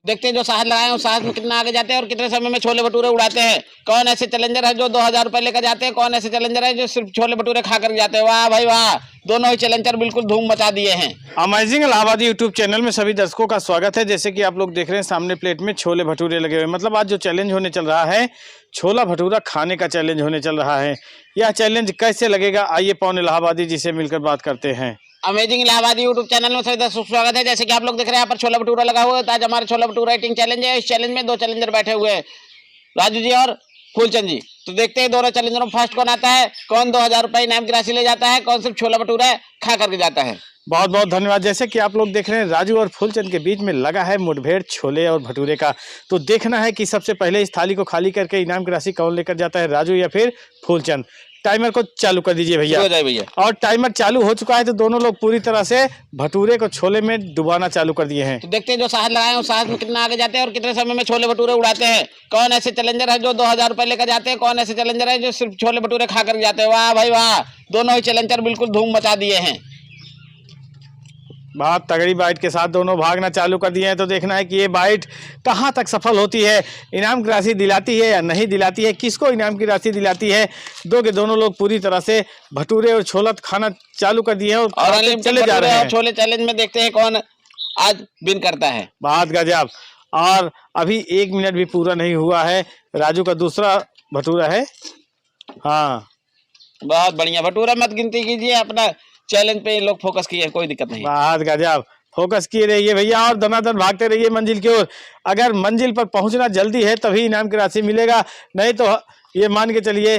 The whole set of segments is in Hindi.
देखते हैं जो साहस लगाए हैं उस साहस में कितना आगे जाते हैं और कितने समय में छोले भटूरे उड़ाते हैं। कौन ऐसे चैलेंजर है जो 2000 रुपए लेकर जाते हैं, कौन ऐसे चैलेंजर है जो सिर्फ छोले भटूरे खा कर जाते हैं। वाह भाई वाह, दोनों ही चैलेंजर बिल्कुल धूम मचा दिए हैं। अमेजिंग इलाहाबादी यूट्यूब चैनल में सभी दर्शकों का स्वागत है। जैसे कि आप लोग देख रहे हैं सामने प्लेट में छोले भटूरे लगे हुए, मतलब आज जो चैलेंज होने चल रहा है छोला भटूरा खाने का चैलेंज होने चल रहा है। यह चैलेंज कैसे लगेगा, आइए पवन इलाहाबादी जी से मिलकर बात करते हैं। अमेजिंग इलाहाबादी यूट्यूब चैनल में सभी दर्शकों का स्वागत है। जैसे कि आप लोग देख रहे हैं यहाँ पर छोला भटूरा लगा हुआ है। आज हमारा छोला भटूरा ईटिंग चैलेंज है। इस चैलेंज में दो चैलेंजर बैठे हुए हैं, राजू जी और फूलचंद जी। तो देखते हैं दोनों चैलेंजरों में फर्स्ट कौन आता है, कौन 2000 रुपए इनाम की राशि ले जाता है, कौन सिर्फ छोला भटूरा खा करके जाता है। बहुत बहुत धन्यवाद। जैसे कि आप लोग देख रहे हैं राजू और फूलचंद के बीच में लगा है मुठभेड़ छोले और भटूरे का। तो देखना है कि सबसे पहले इस थाली को खाली करके इनाम की राशि कौन लेकर जाता है, राजू या फिर फूलचंद। टाइमर को चालू कर दीजिए भैया। हो जाए भैया। और टाइमर चालू हो चुका है तो दोनों लोग पूरी तरह से भटूरे को छोले में डुबाना चालू कर दिए हैं। तो देखते हैं जो साहस लगाए हैं उस साहस में कितना आगे जाते हैं और कितने समय में छोले भटूरे उड़ाते हैं। कौन ऐसे चैलेंजर है जो 2000 रुपए लेकर जाते हैं, कौन ऐसे चैलेंजर है जो सिर्फ छोले भटूरे खा कर जाते हैं। वाह भाई वाह, दोनों ही चैलेंजर बिल्कुल धूम मचा दिए हैं। बहुत तगड़ी बाइट के साथ दोनों भागना चालू कर दिए हैं। तो देखना है कि ये बाइट कहां तक सफल होती है, इनाम की राशि दिलाती है या नहीं दिलाती है, किसको इनाम की राशि दिलाती है। दो के दोनों लोग पूरी तरह से भटूरे और छोला खाना चालू कर दिए हैं और चले जा रहे हैं। छोले चैलेंज में देखते हैं कौन आज विन करता है। बहुत गजब। और अभी 1 मिनट भी पूरा नहीं हुआ है। राजू का दूसरा भटूरा है। हाँ बहुत बढ़िया, भटूरा मत गिनती कीजिए, अपना चैलेंज पे लोग फोकस किए, कोई दिक्कत नहीं। बहुत गजब, फोकस किए रहिए भैया और दनादन भागते रहिए मंजिल की ओर। अगर मंजिल पर पहुंचना जल्दी है तभी इनाम की राशि मिलेगा, नहीं तो ये मान के चलिए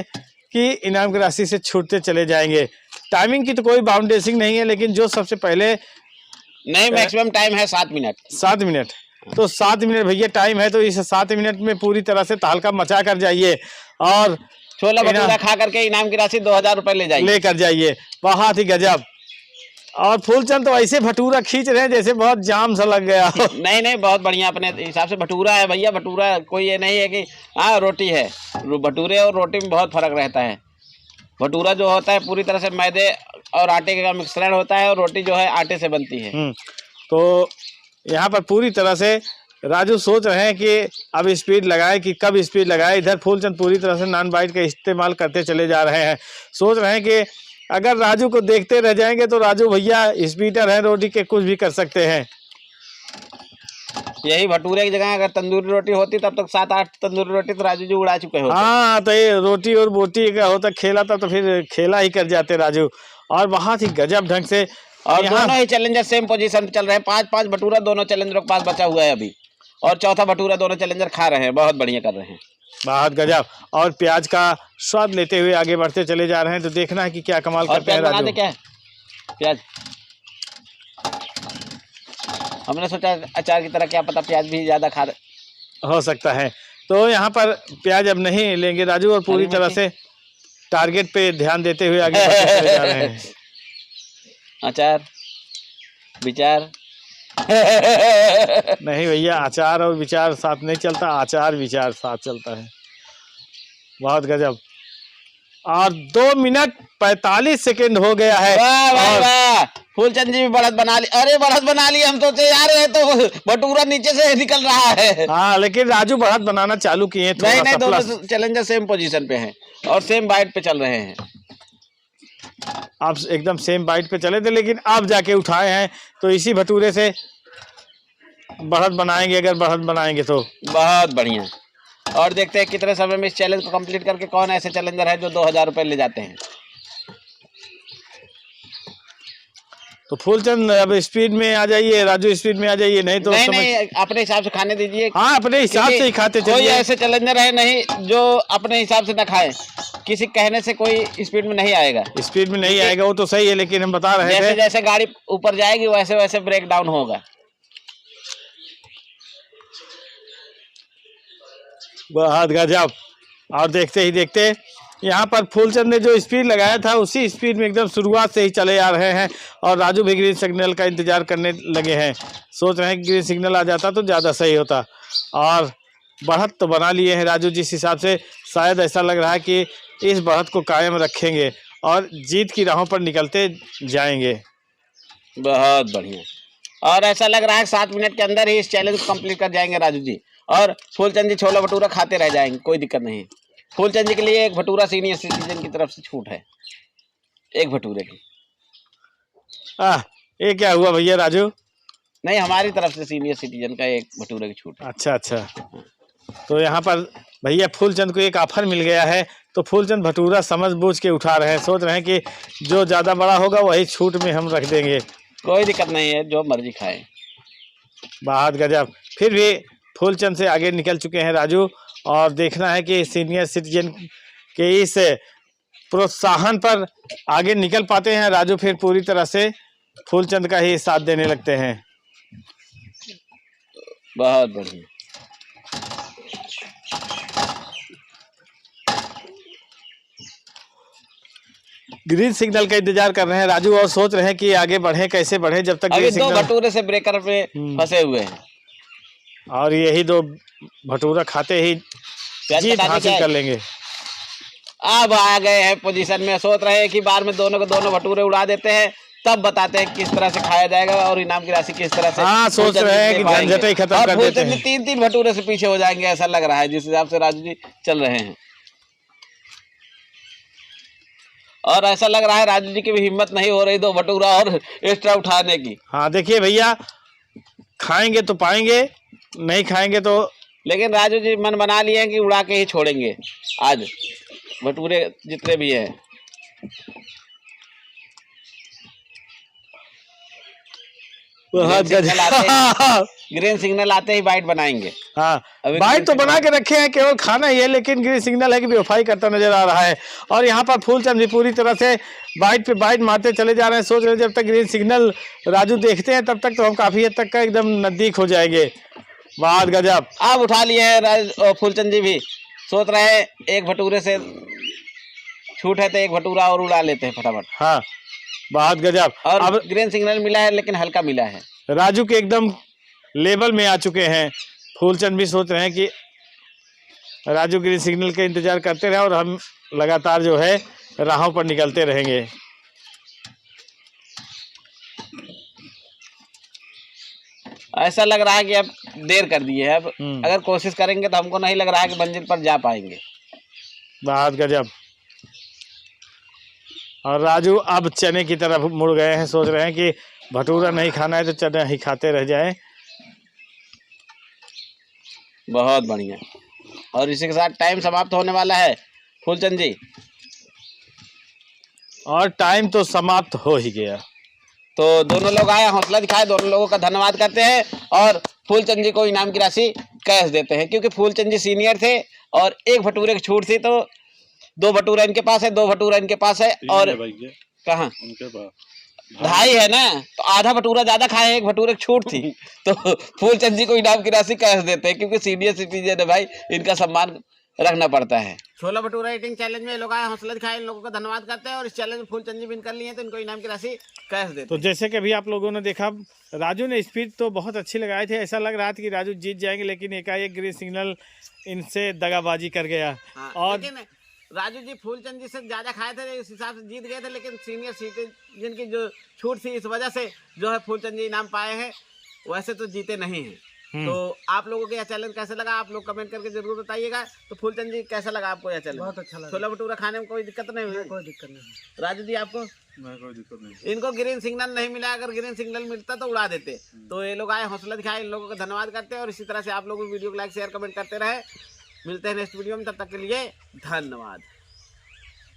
कि इनाम की राशि से छूटते चले जाएंगे। टाइमिंग की तो कोई बाउंडेसिंग नहीं है, लेकिन जो सबसे पहले नहीं, मैक्सिमम टाइम है 7 मिनट। 7 मिनट, तो 7 मिनट भैया टाइम है। तो इस 7 मिनट में पूरी तरह से तहलका मचा कर जाइए और छोला भटूरा खा करके इनाम की राशि 2000 रुपए लेकर जाइए। बहुत ही गजब। और फूलचंद तो ऐसे भटूरा खींच रहे हैं जैसे बहुत जाम सा लग गया। नहीं नहीं, बहुत बढ़िया, अपने हिसाब से भटूरा है भैया। भटूरा कोई ये नहीं है कि हाँ रोटी है। भटूरे और रोटी में बहुत फर्क रहता है। भटूरा जो होता है पूरी तरह से मैदे और आटे का मिश्रण होता है और रोटी जो है आटे से बनती है। तो यहाँ पर पूरी तरह से राजू सोच रहे हैं कि अब स्पीड लगाए कि कब स्पीड लगाए। इधर फूलचंद पूरी तरह से नॉन बाइट का इस्तेमाल करते चले जा रहे हैं। सोच रहे हैं कि अगर राजू को देखते रह जाएंगे तो राजू भैया स्पीडर है, रोटी के कुछ भी कर सकते हैं। यही भटूरे की जगह अगर तंदूरी रोटी होती तब तक 7-8 तंदूरी रोटी तो राजू जी उड़ा चुके होते। हाँ, तो ये रोटी और बोटी का होता खेला था तो फिर खेला ही कर जाते राजू। और बहुत ही गजब ढंग से। और दोनों ही चैलेंजर सेम पोजीशन पे चल रहे हैं। 5-5 भटूरा दोनों चैलेंजरों के पास बचा हुआ है अभी, और चौथा भटूरा दोनों चैलेंजर खा रहे हैं। बहुत बढ़िया कर रहे हैं, बहुत गजब। और प्याज का स्वाद लेते हुए आगे बढ़ते चले जा रहे हैं। तो देखना है कि क्या कमाल करते हैं राजू। क्या है प्याज, हमने सोचा अचार की तरह, क्या पता प्याज भी ज्यादा खा रहे हो सकता है। तो यहाँ पर प्याज अब नहीं लेंगे राजू और पूरी तरह से टारगेट पे ध्यान देते हुए आगे बढ़ते चले जा रहे हैं। अचार विचार नहीं भैया, अचार और विचार साथ नहीं चलता, आचार विचार साथ चलता है। बहुत गजब। और 2 मिनट 45 सेकेंड हो गया है। वाह वाह वाह, फूलचंद जी भी बढ़त बना ली। अरे बढ़त बना ली, हम सोचे यार ये तो भटूरा नीचे से निकल रहा है। हाँ, लेकिन राजू बढ़त बनाना चालू किए। नहीं, दोनों चैलेंजर सेम पोजीशन पे हैं और सेम बाइट पे चल रहे हैं। आप एकदम सेम बाइट पे चले थे, लेकिन आप जाके उठाए हैं तो इसी भटूरे से बढ़त बनाएंगे। अगर बढ़त बनाएंगे तो बहुत बढ़िया। और देखते हैं कितने समय में इस चैलेंज को कंप्लीट करके कौन ऐसे चैलेंजर है जो 2000 रुपए ले जाते हैं। तो फूलचंद अब स्पीड में आ जाइए, राजू स्पीड में आ जाइए, नहीं तो नहीं, अपने हिसाब से खाने दीजिए। हाँ, अपने हिसाब से ही खाते चलिए। कोई ऐसे चैलेंजर है नहीं जो अपने हिसाब से ना खाए, किसी कहने से कोई स्पीड में नहीं आएगा। स्पीड में नहीं आएगा वो तो सही है, लेकिन हम बता रहे थे जैसे गाड़ी ऊपर जाएगी वैसे वैसे ब्रेक डाउन होगा। बहुत गजब। और देखते ही देखते यहाँ पर फूलचंद ने जो स्पीड लगाया था उसी स्पीड में एकदम शुरुआत से ही चले आ रहे हैं। और राजू भी ग्रीन सिग्नल का इंतजार करने लगे हैं। सोच रहे हैं कि ग्रीन सिग्नल आ जाता तो ज़्यादा सही होता। और बढ़त तो बना लिए हैं राजू जिस हिसाब से। शायद ऐसा लग रहा है कि इस बढ़त को कायम रखेंगे और जीत की राहों पर निकलते जाएंगे। बहुत बढ़िया। और ऐसा लग रहा है 7 मिनट के अंदर ही इस चैलेंज को कंप्लीट कर जाएंगे राजू जी। और फूलचंद जी छोला भटूरा खाते रह जाएंगे, कोई दिक्कत नहीं है। फूलचंद जी के लिए एक भटूरा सीनियर सिटीजन की तरफ से छूट है, एक भटूरे की। ये क्या हुआ भैया राजू? नहीं, हमारी तरफ से सीनियर सिटीजन का एक भटूरे की छूट है। अच्छा अच्छा, तो यहाँ पर भैया फूलचंद को एक ऑफर मिल गया है, तो फूलचंद भटूरा समझ बूझ के उठा रहे हैं, सोच रहे हैं कि जो ज़्यादा बड़ा होगा वही छूट में हम रख देंगे। कोई दिक्कत नहीं है, जो मर्जी खाए। बहुत गजब। फिर भी फूलचंद से आगे निकल चुके हैं राजू, और देखना है कि सीनियर सिटीजन के इस प्रोत्साहन पर आगे निकल पाते हैं राजू, फिर पूरी तरह से फूलचंद का ही साथ देने लगते हैं। बहुत बढ़िया। ग्रीन सिग्नल का इंतजार कर रहे हैं राजू, और सोच रहे हैं कि आगे बढ़े, कैसे बढ़े, जब तक अभी ग्रीन 2 सिग्नल। भटूरे से ब्रेकर पे फंसे हुए हैं, और यही 2 भटूरा खाते ही जीत हासिल कर लेंगे। अब आ गए हैं पोजीशन में, सोच रहे हैं कि बार में दोनों के दोनों भटूरे उड़ा देते हैं, तब बताते हैं किस तरह से खाया जाएगा और इनाम की राशि किस तरह से। हाँ, सोच रहे हैं कि झंझट ही खत्म कर देते हैं। 3 भटूरे से पीछे हो जाएंगे, ऐसा लग रहा है जिस हिसाब से राजू जी चल रहे हैं। और ऐसा लग रहा है राजू जी की भी हिम्मत नहीं हो रही 2 भटूरा और एक्स्ट्रा उठाने की। हाँ देखिए भैया, खाएंगे तो पाएंगे, नहीं खाएंगे तो। लेकिन राजू जी मन बना लिए हैं कि उड़ा के ही छोड़ेंगे आज भटूरे जितने भी हैं। ग्रीन सिग्नल आते ही बाइट बनाएंगे। हाँ, बाइट तो बना के रखे हैं, केवल खाना ही है, लेकिन ग्रीन सिग्नल है कि बेवफाई करता नजर आ रहा है। और यहाँ पर फूलचंद भी पूरी तरह से बाइट पे बाइट मारते चले जा रहे हैं, सोच रहे हैं जब तक ग्रीन सिग्नल राजू देखते हैं तब तक तो हम काफी हद तक का एकदम नजदीक हो जाएंगे। बहुत गजब। आप उठा लिए हैं फूलचंद जी भी, सोच रहे हैं एक भटूरे से छूट है तो एक भटूरा और उड़ा लेते हैं फटाफट। हाँ, बहुत गजब। और अब ग्रीन सिग्नल मिला है लेकिन हल्का मिला है, राजू के एकदम लेवल में आ चुके हैं। फूलचंद भी सोच रहे हैं कि राजू ग्रीन सिग्नल का इंतजार करते रहे और हम लगातार जो है राहों पर निकलते रहेंगे। ऐसा लग रहा है कि अब देर कर दिए है, अब अगर कोशिश करेंगे तो हमको नहीं लग रहा है कि मंजिल पर जा पाएंगे। बहुत गजब। और राजू अब चने की तरफ मुड़ गए हैं, सोच रहे हैं कि भटूरा नहीं खाना है तो चने ही खाते रह जाए। बहुत बढ़िया। और इसी के साथ टाइम समाप्त होने वाला है फूलचंद जी, और टाइम तो समाप्त हो ही गया। तो दोनों लोग आए, हौसला दिखाए, दोनों लोगों का धन्यवाद करते हैं और फूलचंद जी को इनाम की राशि कैश देते हैं, क्योंकि फूलचंद जी सीनियर थे और एक भटूरे की छूट थी, तो 2 भटूरा इनके पास है, 2 भटूरा इनके पास है। और कहाँ 2.5 है ना, तो आधा भटूरा ज्यादा खाए, 1 भटूरे की छूट थी। तो फूलचंद जी को इनाम की राशि कैश देते हैं, क्योंकि सीनियर सिटीजन है भाई, इनका सम्मान रखना पड़ता है। छोला भटूरा ईटिंग चैलेंज में लोग आए, हौसला दिखाए, इन लोगों का धन्यवाद करते हैं और इस चैलेंज में फूलचंद जी विन कर लिए हैं, तो इनको इनाम की राशि कैश देते हैं। तो जैसे कि अभी आप लोगों ने देखा, राजू ने स्पीड तो बहुत अच्छी लगाए थे, ऐसा लग रहा था कि राजू जीत जाएंगे, लेकिन एकाएक ग्रीन सिग्नल इनसे दगाबाजी कर गया। हाँ, और लेकिन राजू जी फूलचंद जी से ज्यादा खाए थे, इस हिसाब से जीत गए थे, लेकिन सीनियर सिटीजन की जो छूट थी इस वजह से जो है फूलचंद जी इनाम पाए हैं, वैसे तो जीते नहीं हैं। तो आप लोगों को यह चैलेंज कैसा लगा, आप लोग कमेंट करके जरूर बताइएगा। तो फूलचंद जी कैसा लगा आपको यह चैलेंज? बहुत अच्छा लगा। छोला भटूरा खाने में कोई दिक्कत नहीं हुई? कोई दिक्कत नहीं। राजू जी आपको? कोई दिक्कत नहीं। इनको ग्रीन सिग्नल नहीं मिला, अगर ग्रीन सिग्नल मिलता तो उड़ा देते। तो ये लोग आए, हौसला दिखाए, इन लोगों का धन्यवाद करते हैं और इसी तरह से आप लोग वीडियो को लाइक शेयर कमेंट करते रहे। मिलते हैं नेक्स्ट वीडियो में, तब तक के लिए धन्यवाद।